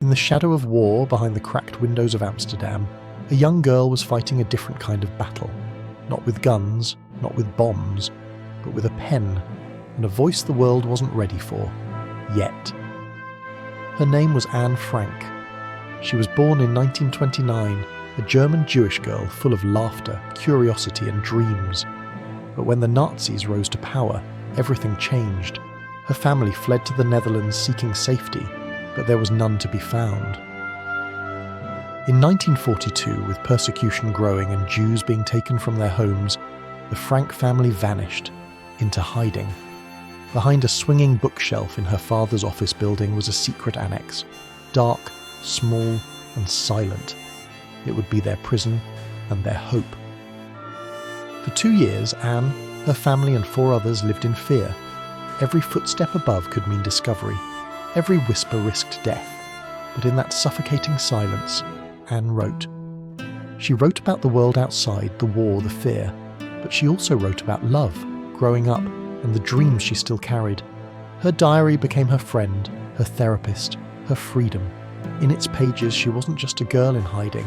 In the shadow of war behind the cracked windows of Amsterdam, a young girl was fighting a different kind of battle. Not with guns, not with bombs, but with a pen and a voice the world wasn't ready for. Yet. Her name was Anne Frank. She was born in 1929, a German Jewish girl full of laughter, curiosity and dreams. But when the Nazis rose to power, everything changed. Her family fled to the Netherlands seeking safety, but there was none to be found. In 1942, with persecution growing and Jews being taken from their homes, the Frank family vanished, into hiding. Behind a swinging bookshelf in her father's office building was a secret annex, dark, small, and silent. It would be their prison and their hope. For 2 years, Anne, her family and 4 others lived in fear. Every footstep above could mean discovery. Every whisper risked death. But in that suffocating silence, Anne wrote. She wrote about the world outside, the war, the fear, but she also wrote about love, growing up, and the dreams she still carried. Her diary became her friend, her therapist, her freedom. In its pages, she wasn't just a girl in hiding.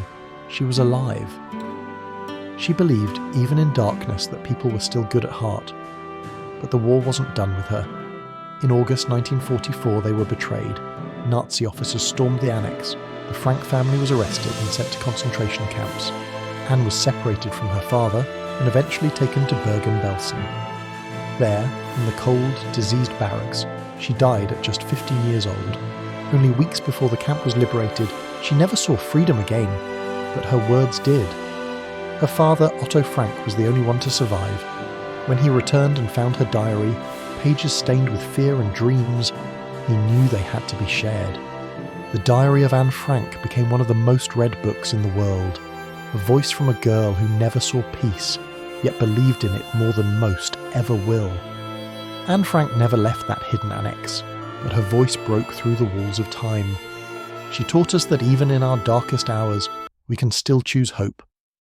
She was alive. She believed, even in darkness, that people were still good at heart. But the war wasn't done with her. In August 1944, they were betrayed. Nazi officers stormed the annex. The Frank family was arrested and sent to concentration camps. Anne was separated from her father and eventually taken to Bergen-Belsen. There, in the cold, diseased barracks, she died at just 15 years old. Only weeks before the camp was liberated, she never saw freedom again, but her words did. Her father, Otto Frank, was the only one to survive. When he returned and found her diary, pages stained with fear and dreams, he knew they had to be shared. The Diary of Anne Frank became one of the most read books in the world, a voice from a girl who never saw peace, yet believed in it more than most ever will. Anne Frank never left that hidden annex, but her voice broke through the walls of time. She taught us that even in our darkest hours, we can still choose hope,